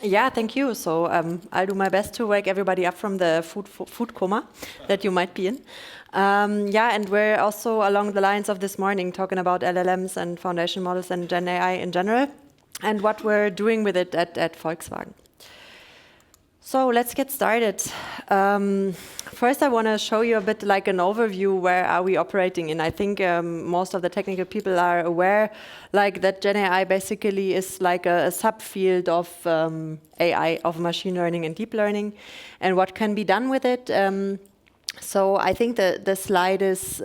Yeah, thank you. So I'll do my best to wake everybody up from the food coma that you might be in. Yeah, and we're also along the lines of this morning talking about LLMs and foundation models and Gen AI in general, and what we're doing with it at Volkswagen. So let's get started. First, I want to show you a bit like an overview, where are we operating in. I think most of the technical people are aware like that Gen AI basically is like a subfield of AI, of machine learning and deep learning, and what can be done with it. So I think the slide is,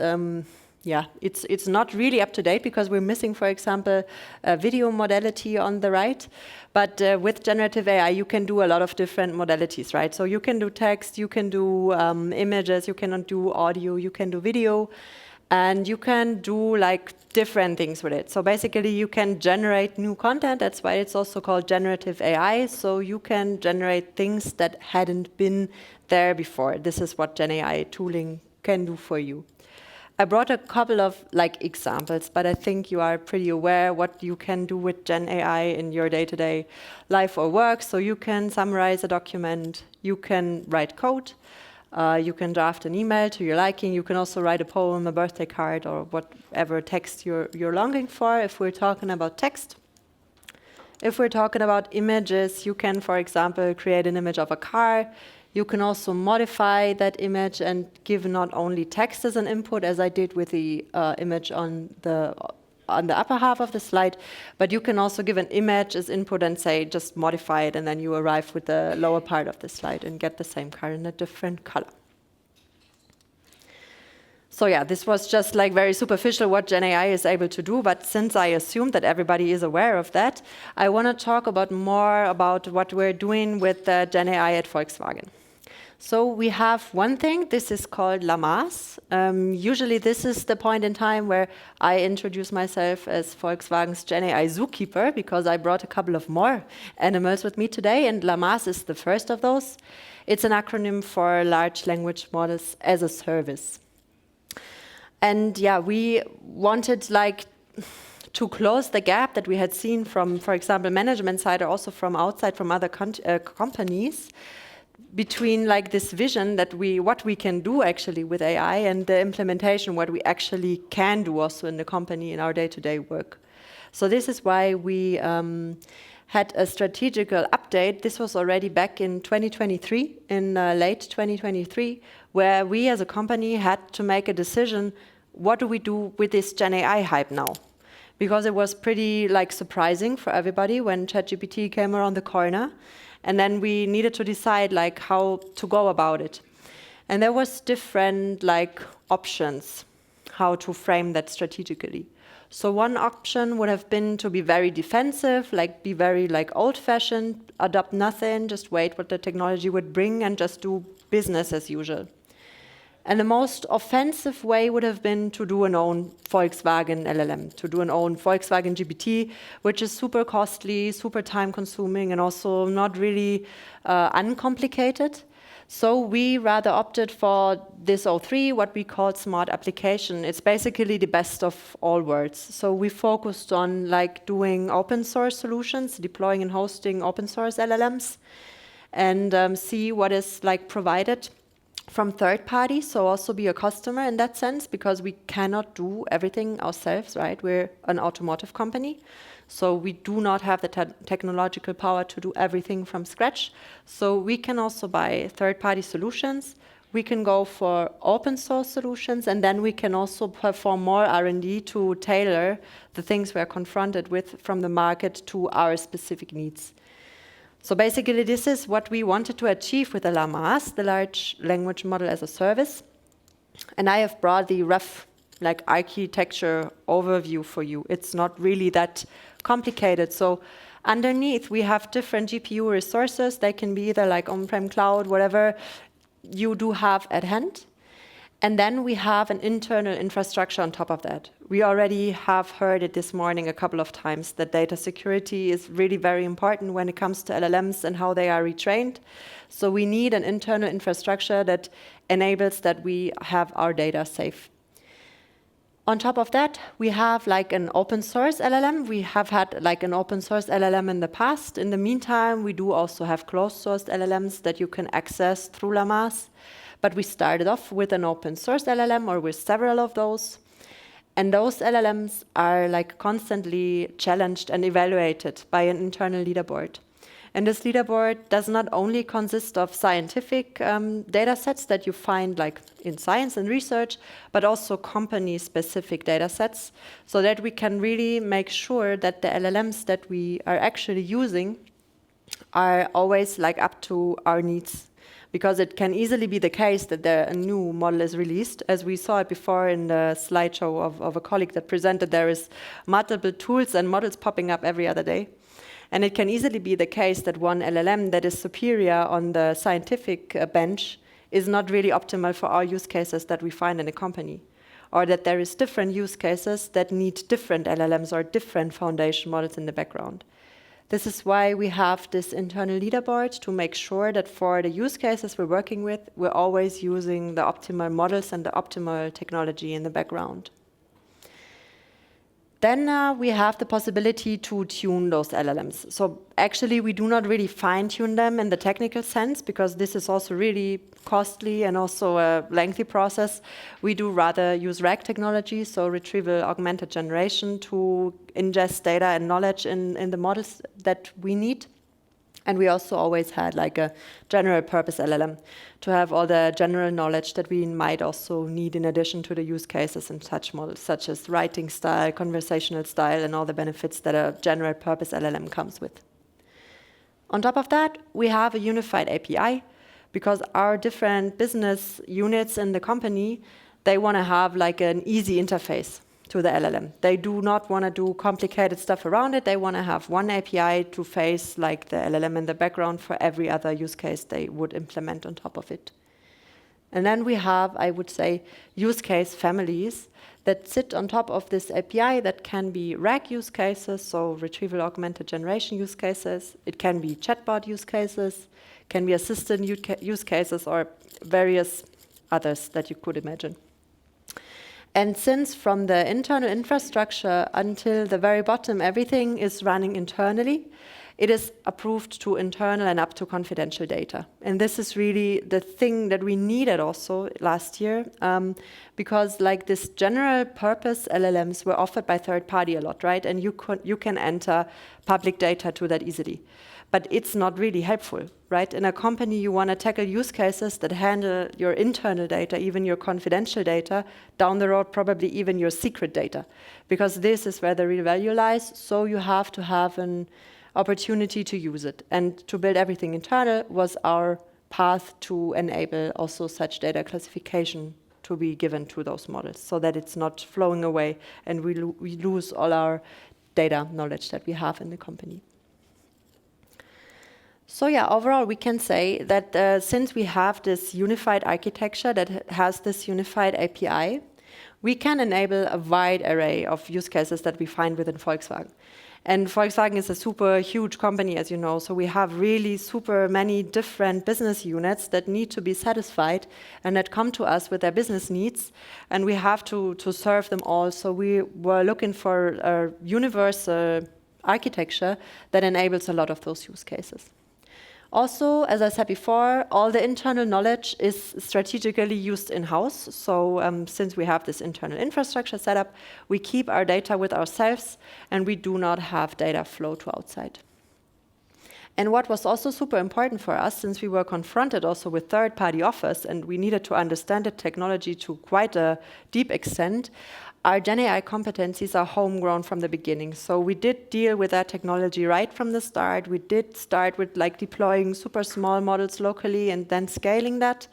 yeah, it's not really up to date because we're missing, for example, a video modality on the right. But with generative AI, you can do a lot of different modalities, right? So you can do text, you can do images, you can do audio, you can do video, and you can do like different things with it. So basically, you can generate new content. That's why it's also called generative AI. So you can generate things that hadn't been there before. This is what Gen AI tooling can do for you. I brought a couple of like examples, but I think you are pretty aware what you can do with Gen AI in your day-to-day life or work. So you can summarize a document, you can write code, you can draft an email to your liking, you can also write a poem, a birthday card, or whatever text you're longing for, if we're talking about text. If we're talking about images, you can, for example, create an image of a car. You can also modify that image and give not only text as an input, as I did with the image on the upper half of the slide, but you can also give an image as input and say, just modify it, and then you arrive with the lower part of the slide and get the same car in a different color. So yeah, this was just like very superficial what Gen AI is able to do, but since I assume that everybody is aware of that, I want to talk more about what we're doing with Gen AI at Volkswagen. So we have one thing, this is called März. Usually this is the point in time where I introduce myself as Volkswagen's Gen AI zookeeper, because I brought a couple of more animals with me today, and März is the first of those. It's an acronym for Large Language Models as a Service. And yeah, we wanted like to close the gap that we had seen from, for example, management side, or also from outside, from other companies, between like this vision that what we can do actually with AI and the implementation, what we actually can do also in the company in our day-to-day work. So this is why we had a strategical update. This was already back in 2023, in late 2023, where we as a company had to make a decision, what do we do with this Gen AI hype now? Because it was pretty like surprising for everybody when ChatGPT came around the corner, and then we needed to decide like how to go about it. And there was different like options how to frame that strategically. So one option would have been to be very defensive, like be very like old-fashioned, adopt nothing, just wait what the technology would bring and just do business as usual. And the most offensive way would have been to do an own Volkswagen LLM, to do an own Volkswagen GPT, which is super costly, super time-consuming, and also not really uncomplicated. So we rather opted for this O3, what we call smart application. It's basically the best of all worlds. So we focused on like doing open source solutions, deploying and hosting open source LLMs, and see what is like provided from third parties, so also be a customer in that sense, because we cannot do everything ourselves, right? We're an automotive company, so we do not have the technological power to do everything from scratch. So we can also buy third-party solutions. We can go for open source solutions, and then we can also perform more R&D to tailor the things we're confronted with from the market to our specific needs. So basically, this is what we wanted to achieve with the März, the large language model as a service. And I have brought the rough like architecture overview for you. It's not really that complicated. So underneath, we have different GPU resources. They can be either like on-prem cloud, whatever you do have at hand. And then we have an internal infrastructure on top of that. We already have heard it this morning a couple of times that data security is really very important when it comes to LLMs and how they are retrained. So we need an internal infrastructure that enables that we have our data safe. On top of that, we have like an open source LLM. We have had like an open source LLM in the past. In the meantime, we do also have closed source LLMs that you can access through März. But we started off with an open source LLM, or with several of those. And those LLMs are like constantly challenged and evaluated by an internal leaderboard. And this leaderboard does not only consist of scientific data sets that you find like in science and research, but also company-specific data sets, so that we can really make sure that the LLMs that we are actually using are always like up to our needs. Because it can easily be the case that a new model is released. As we saw it before in the slideshow of a colleague that presented, there is multiple tools and models popping up every other day. And it can easily be the case that one LLM that is superior on the scientific bench is not really optimal for our use cases that we find in a company. Or that there is different use cases that need different LLMs or different foundation models in the background. This is why we have this internal leaderboard, to make sure that for the use cases we're working with, we're always using the optimal models and the optimal technology in the background. Then we have the possibility to tune those LLMs. So actually, we do not really fine-tune them in the technical sense, because this is also really costly and also a lengthy process. We do rather use RAG technology, so retrieval augmented generation, to ingest data and knowledge in the models that we need. And we also always had like a general purpose LLM to have all the general knowledge that we might also need in addition to the use cases in such models, such as writing style, conversational style, and all the benefits that a general purpose LLM comes with. On top of that, we have a unified API, because our different business units in the company, they want to have like an easy interface to the LLM. They do not want to do complicated stuff around it. They want to have one API to face like the LLM in the background for every other use case they would implement on top of it. And then we have, I would say, use case families that sit on top of this API that can be RAG use cases, so retrieval augmented generation use cases. It can be chatbot use cases, can be assistant use cases, or various others that you could imagine. And since from the internal infrastructure until the very bottom, everything is running internally, it is approved to internal and up to confidential data. And this is really the thing that we needed also last year, because like this general purpose LLMs were offered by third party a lot, right? And you can enter public data to that easily. But it's not really helpful, right? In a company, you want to tackle use cases that handle your internal data, even your confidential data, down the road, probably even your secret data, because this is where the real value lies. So you have to have an opportunity to use it. And to build everything internal was our path to enable also such data classification to be given to those models, so that it's not flowing away and we lose all our data knowledge that we have in the company. So yeah, overall, we can say that since we have this unified architecture that has this unified API, we can enable a wide array of use cases that we find within Volkswagen. And Volkswagen is a super huge company, as you know, so we have really super many different business units that need to be satisfied and that come to us with their business needs, and we have to serve them all. So we were looking for a universal architecture that enables a lot of those use cases. Also, as I said before, all the internal knowledge is strategically used in-house. So since we have this internal infrastructure set up, we keep our data with ourselves and we do not have data flow to outside. And what was also super important for us, since we were confronted also with third-party offers and we needed to understand the technology to quite a deep extent, our GenAI competencies are homegrown from the beginning. So we did deal with that technology right from the start. We did start with like deploying super small models locally and then scaling that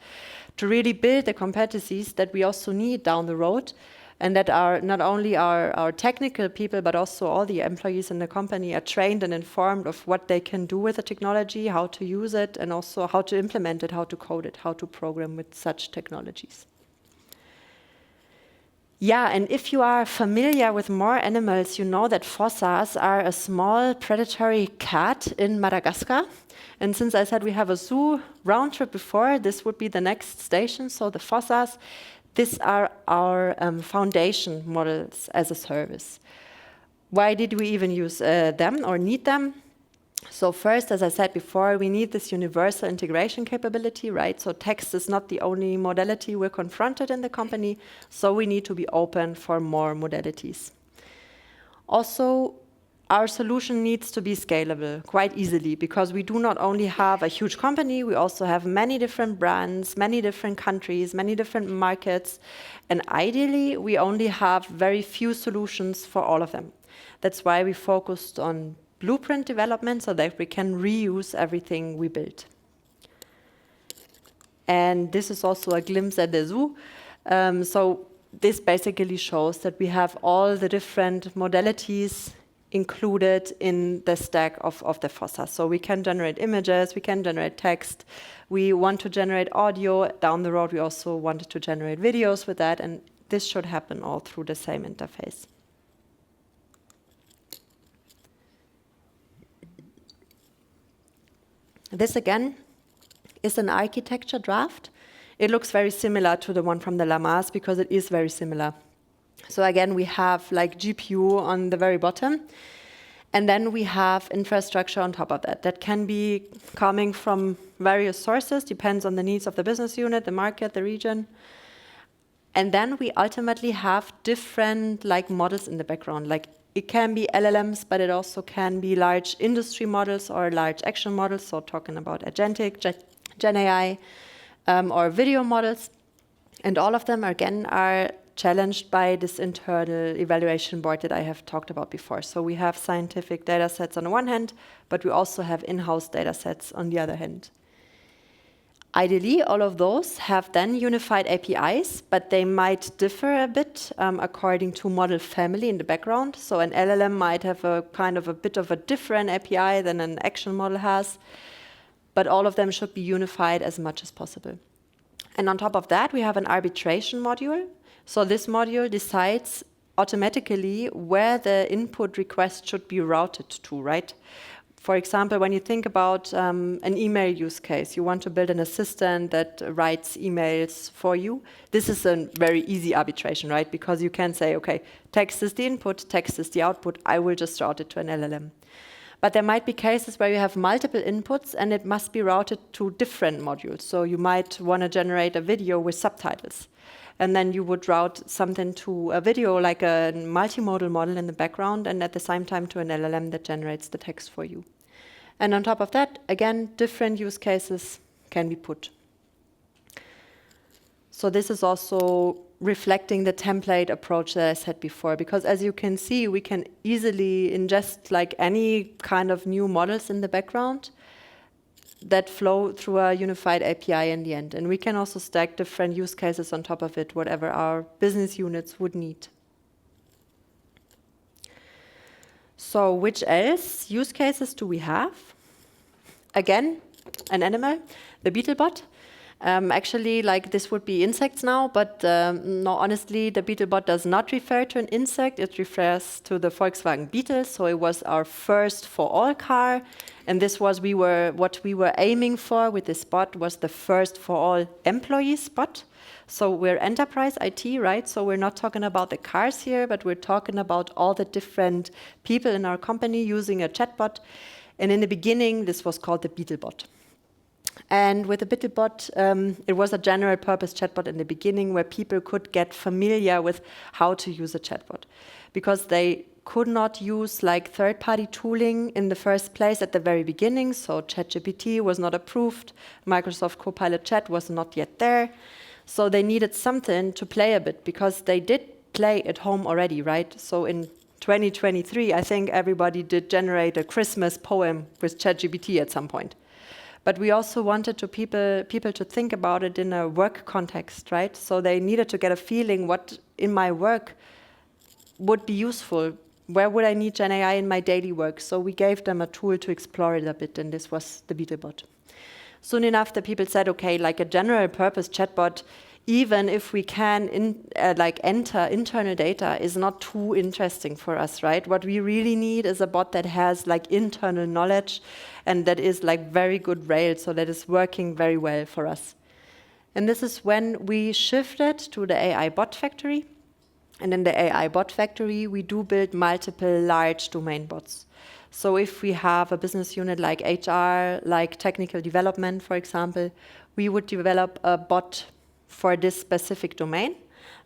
to really build the competencies that we also need down the road, and that are not only our technical people, but also all the employees in the company are trained and informed of what they can do with the technology, how to use it, and also how to implement it, how to code it, how to program with such technologies. Yeah, and if you are familiar with more animals, you know that fossas are a small predatory cat in Madagascar. And since I said we have a zoo round trip before, this would be the next station. So the fossas, these are our foundation models as a service. Why did we even use them or need them? So first, as I said before, we need this universal integration capability, right? So text is not the only modality we're confronted in the company, so we need to be open for more modalities. Also, our solution needs to be scalable quite easily, because we do not only have a huge company, we also have many different brands, many different countries, many different markets, and ideally, we only have very few solutions for all of them. That's why we focused on blueprint development, so that we can reuse everything we built. And this is also a glimpse at the zoo. So this basically shows that we have all the different modalities included in the stack of the Fossa. So we can generate images, we can generate text, we want to generate audio. Down the road, we also wanted to generate videos with that, and this should happen all through the same interface. This again is an architecture draft. It looks very similar to the one from the März because it is very similar. So again, we have like GPU on the very bottom, and then we have infrastructure on top of that. That can be coming from various sources, depends on the needs of the business unit, the market, the region. And then we ultimately have different like models in the background. Like it can be LLMs, but it also can be large industry models or large action models. So talking about agentic, Gen AI, or video models. And all of them, again, are challenged by this internal evaluation board that I have talked about before. So we have scientific data sets on the one hand, but we also have in-house data sets on the other hand. Ideally, all of those have then unified APIs, but they might differ a bit according to model family in the background. So an LLM might have a kind of a bit of a different API than an action model has, but all of them should be unified as much as possible. And on top of that, we have an arbitration module. So this module decides automatically where the input request should be routed to, right? For example, when you think about an email use case, you want to build an assistant that writes emails for you. This is a very easy arbitration, right? Because you can say, okay, text is the input, text is the output. I will just route it to an LLM. But there might be cases where you have multiple inputs and it must be routed to different modules. So you might want to generate a video with subtitles. And then you would route something to a video like a multimodal model in the background, and at the same time to an LLM that generates the text for you. And on top of that, again, different use cases can be put. So this is also reflecting the template approach that I said before, because as you can see, we can easily ingest like any kind of new models in the background that flow through a unified API in the end. And we can also stack different use cases on top of it, whatever our business units would need. So which else use cases do we have? Again, an animal, the beetlebot. Actually, like this would be insects now, but no, honestly, the beetlebot does not refer to an insect. It refers to the Volkswagen Beetle. So it was our first for all car. And this was what we were aiming for with this bot was the first for all employees bot. So we're enterprise IT, right? So we're not talking about the cars here, but we're talking about all the different people in our company using a chatbot. And in the beginning, this was called the Beetlebot. And with the BeetleBot, it was a general purpose chatbot in the beginning where people could get familiar with how to use a chatbot, because they could not use like third-party tooling in the first place at the very beginning. So ChatGPT was not approved. Microsoft Copilot Chat was not yet there. So they needed something to play a bit, because they did play at home already, right? So in 2023, I think everybody did generate a Christmas poem with ChatGPT at some point. But we also wanted to people to think about it in a work context, right? So they needed to get a feeling what in my work would be useful. Where would I need Gen AI in my daily work? So we gave them a tool to explore it a bit, and this was the BeetleBot. Soon enough, the people said, okay, like a general purpose chatbot, even if we can enter internal data, is not too interesting for us, right? What we really need is a bot that has like internal knowledge and that is like very good Rails, so that is working very well for us. And this is when we shifted to the AI bot factory. And in the AI bot factory, we do build multiple large domain bots. So if we have a business unit like HR, like technical development, for example, we would develop a bot for this specific domain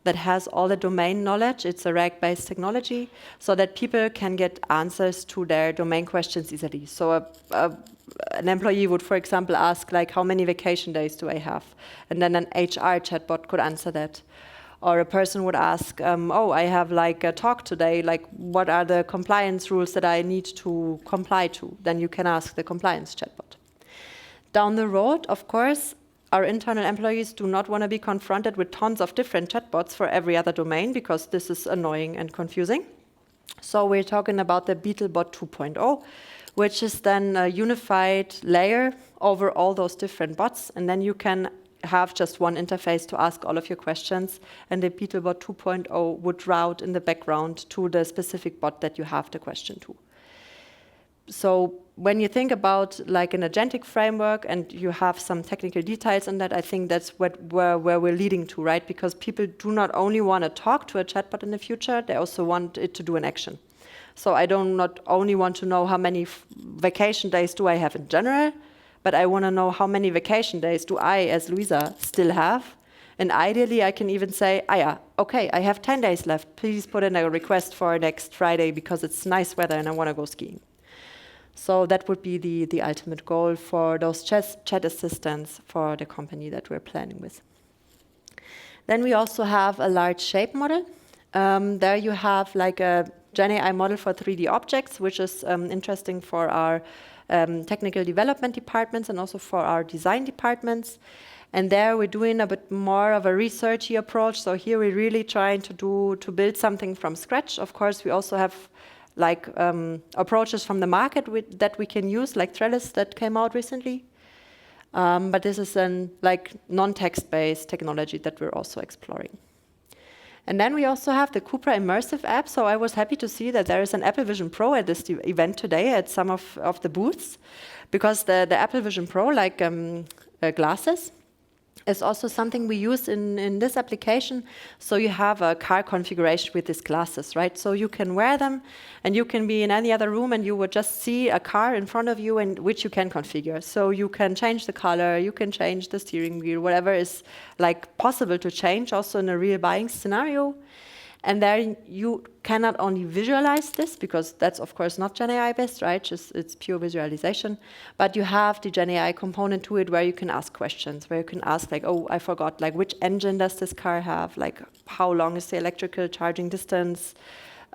that has all the domain knowledge. It's a RAG-based technology, so that people can get answers to their domain questions easily. So an employee would, for example, ask, like, how many vacation days do I have? And then an HR chatbot could answer that. Or a person would ask, oh, I have like a talk today, like what are the compliance rules that I need to comply to? Then you can ask the compliance chatbot. Down the road, of course, our internal employees do not want to be confronted with tons of different chatbots for every other domain, because this is annoying and confusing. So we're talking about the BeetleBot 2.0, which is then a unified layer over all those different bots, and then you can have just one interface to ask all of your questions, and the BeetleBot 2.0 would route in the background to the specific bot that you have the question to. So when you think about like an agentic framework and you have some technical details on that, I think that's where we're leading to, right? Because people do not only want to talk to a chatbot in the future, they also want it to do an action. So I don't not only want to know how many vacation days do I have in general, but I want to know how many vacation days do I, as Luisa, still have. And ideally, I can even say, yeah, okay, I have 10 days left. Please put in a request for next Friday because it's nice weather and I want to go skiing. So that would be the ultimate goal for those chat assistants for the company that we're planning with. Then we also have a large shape model. There you have like a GenAI model for 3D objects, which is interesting for our technical development departments and also for our design departments. And there we're doing a bit more of a researchy approach. So here we're really trying to build something from scratch. Of course, we also have like approaches from the market that we can use, like Trellis that came out recently. But this is an like non-text-based technology that we're also exploring. And then we also have the Cupra Immersive app. So I was happy to see that there is an Apple Vision Pro at this event today at some of the booths, because the Apple Vision Pro, like glasses, is also something we use in this application. So you have a car configuration with these glasses, right? So you can wear them and you can be in any other room and you would just see a car in front of you, and which you can configure. So you can change the color, you can change the steering wheel, whatever is like possible to change also in a real buying scenario. And there you cannot only visualize this, because that's of course not GenAI based, right? It's pure visualization. But you have the GenAI component to it where you can ask questions, where you can ask like, oh, I forgot, like which engine does this car have? Like how long is the electrical charging distance?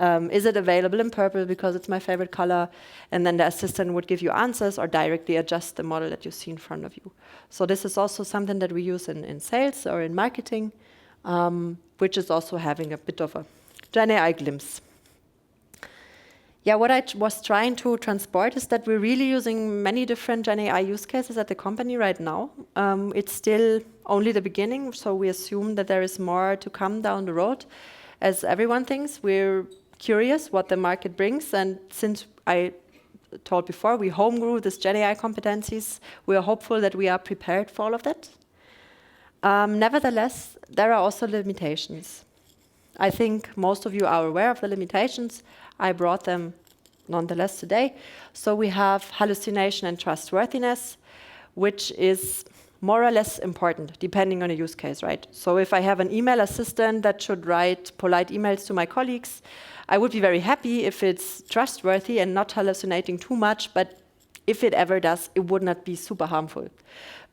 Is it available in purple because it's my favorite color? And then the assistant would give you answers or directly adjust the model that you see in front of you. So this is also something that we use in sales or in marketing. Which is also having a bit of a GenAI glimpse. Yeah, what I was trying to transport is that we're really using many different GenAI use cases at the company right now. It's still only the beginning, so we assume that there is more to come down the road. As everyone thinks, we're curious what the market brings, and since I told before, we home grew these GenAI competencies, we are hopeful that we are prepared for all of that. Nevertheless, there are also limitations. I think most of you are aware of the limitations. I brought them nonetheless today. So we have hallucination and trustworthiness, which is more or less important, depending on the use case, right? So if I have an email assistant that should write polite emails to my colleagues, I would be very happy if it's trustworthy and not hallucinating too much, but if it ever does, it would not be super harmful.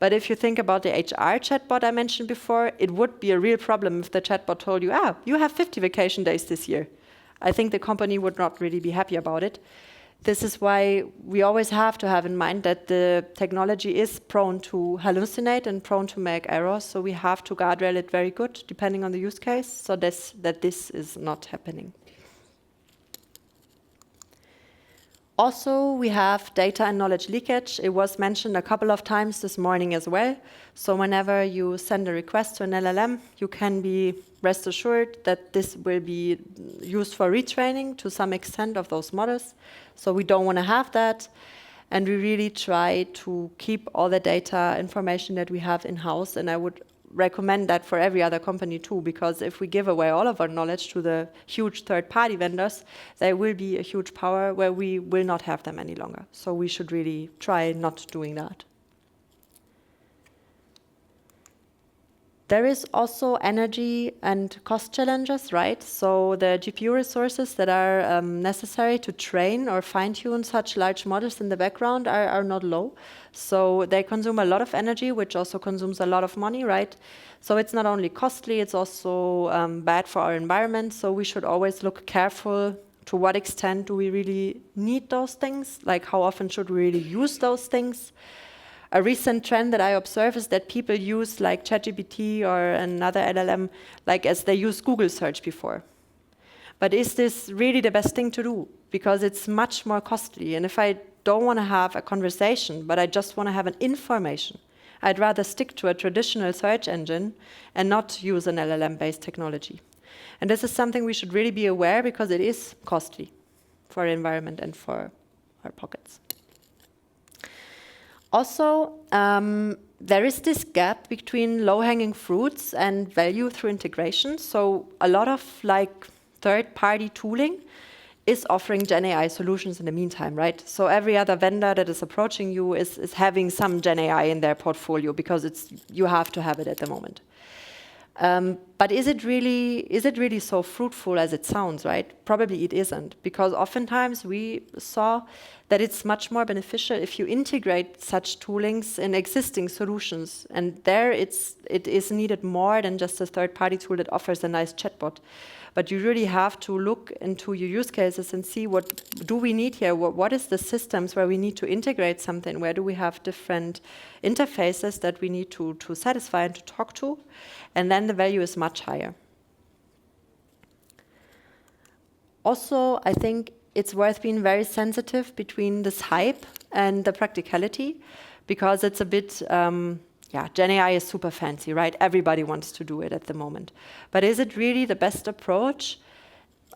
But if you think about the HR chatbot I mentioned before, it would be a real problem if the chatbot told you, you have 50 vacation days this year. I think the company would not really be happy about it. This is why we always have to have in mind that the technology is prone to hallucinate and prone to make errors, so we have to guardrail it very good, depending on the use case, so that this is not happening. Also, we have data and knowledge leakage. It was mentioned a couple of times this morning as well. So whenever you send a request to an LLM, you can be rest assured that this will be used for retraining to some extent of those models. So we don't want to have that. And we really try to keep all the data information that we have in-house. And I would recommend that for every other company too, because if we give away all of our knowledge to the huge third-party vendors, there will be a huge power where we will not have them any longer. So we should really try not doing that. There is also energy and cost challenges, right? So the GPU resources that are necessary to train or fine-tune such large models in the background are not low. So they consume a lot of energy, which also consumes a lot of money, right? So it's not only costly, it's also bad for our environment. So we should always look careful to what extent do we really need those things? Like how often should we really use those things? A recent trend that I observe is that people use like ChatGPT or another LLM like as they use Google search before. But is this really the best thing to do? Because it's much more costly. And if I don't want to have a conversation, but I just want to have an information, I'd rather stick to a traditional search engine and not use an LLM-based technology. And this is something we should really be aware because it is costly for our environment and for our pockets. Also, there is this gap between low-hanging fruits and value through integration. So a lot of like third-party tooling is offering Gen AI solutions in the meantime, right? So every other vendor that is approaching you is having some Gen AI in their portfolio because you have to have it at the moment. But is it really so fruitful as it sounds, right? Probably it isn't, because oftentimes we saw that it's much more beneficial if you integrate such toolings in existing solutions. And there it is needed more than just a third-party tool that offers a nice chatbot. But you really have to look into your use cases and see what do we need here? What is the systems where we need to integrate something? Where do we have different interfaces that we need to satisfy and to talk to? And then the value is much higher. Also, I think it's worth being very sensitive between this hype and the practicality, because it's a bit, Gen AI is super fancy, right? Everybody wants to do it at the moment. But is it really the best approach?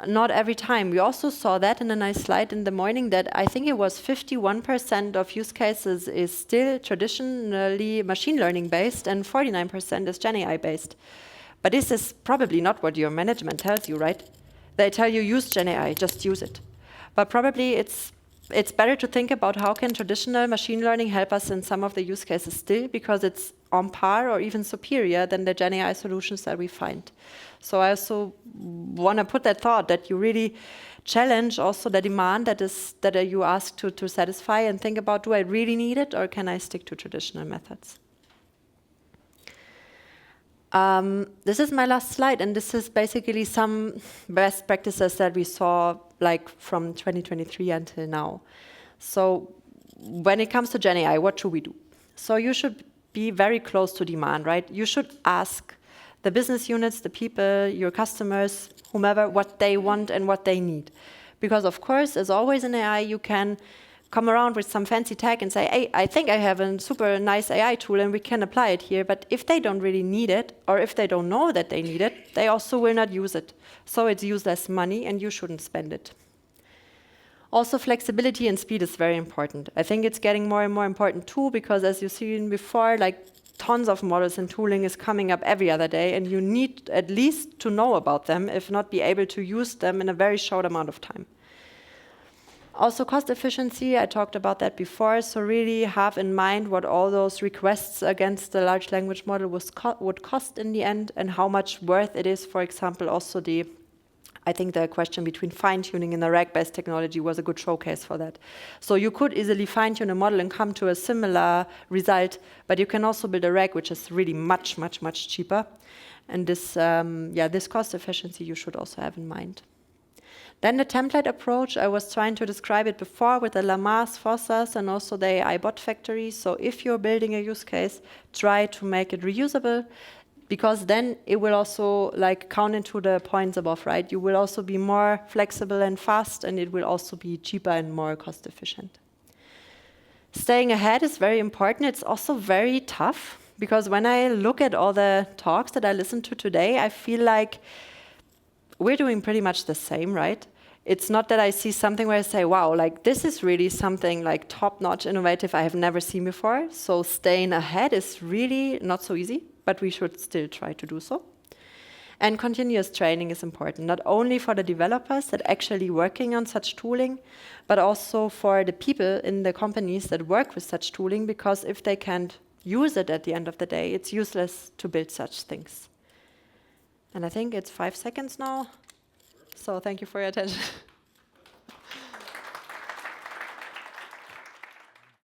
Not every time. We also saw that in a nice slide in the morning that I think it was 51% of use cases is still traditionally machine learning based and 49% is Gen AI based. But this is probably not what your management tells you, right? They tell you use Gen AI, just use it. But probably it's better to think about how can traditional machine learning help us in some of the use cases still, because it's on par or even superior than the Gen AI solutions that we find. So I also want to put that thought that you really challenge also the demand that you ask to satisfy and think about, do I really need it or can I stick to traditional methods? This is my last slide, and this is basically some best practices that we saw like from 2023 until now. So when it comes to Gen AI, what should we do? So you should be very close to demand, right? You should ask the business units, the people, your customers, whomever, what they want and what they need. Because of course, as always in AI, you can come around with some fancy tag and say, hey, I think I have a super nice AI tool and we can apply it here. But if they don't really need it, or if they don't know that they need it, they also will not use it. So it's useless money and you shouldn't spend it. Also, flexibility and speed is very important. I think it's getting more and more important too, because as you've seen before, like tons of models and tooling is coming up every other day, and you need at least to know about them, if not be able to use them in a very short amount of time. Also, cost efficiency, I talked about that before, so really have in mind what all those requests against the large language model would cost in the end, and how much worth it is. For example, also I think the question between fine-tuning and the RAG-based technology was a good showcase for that. So you could easily fine-tune a model and come to a similar result, but you can also build a RAG, which is really much, much, much cheaper. And this cost efficiency you should also have in mind. Then the template approach, I was trying to describe it before with the Llamas, Fossas, and also the AI bot factory. So if you're building a use case, try to make it reusable, because then it will also like count into the points above, right? You will also be more flexible and fast, and it will also be cheaper and more cost efficient. Staying ahead is very important. It's also very tough, because when I look at all the talks that I listened to today, I feel like we're doing pretty much the same, right? It's not that I see something where I say, wow, like this is really something like top-notch innovative I have never seen before. So staying ahead is really not so easy, but we should still try to do so. And continuous training is important, not only for the developers that actually working on such tooling, but also for the people in the companies that work with such tooling, because if they can't use it at the end of the day, it's useless to build such things. And I think it's 5 seconds now. So thank you for your attention.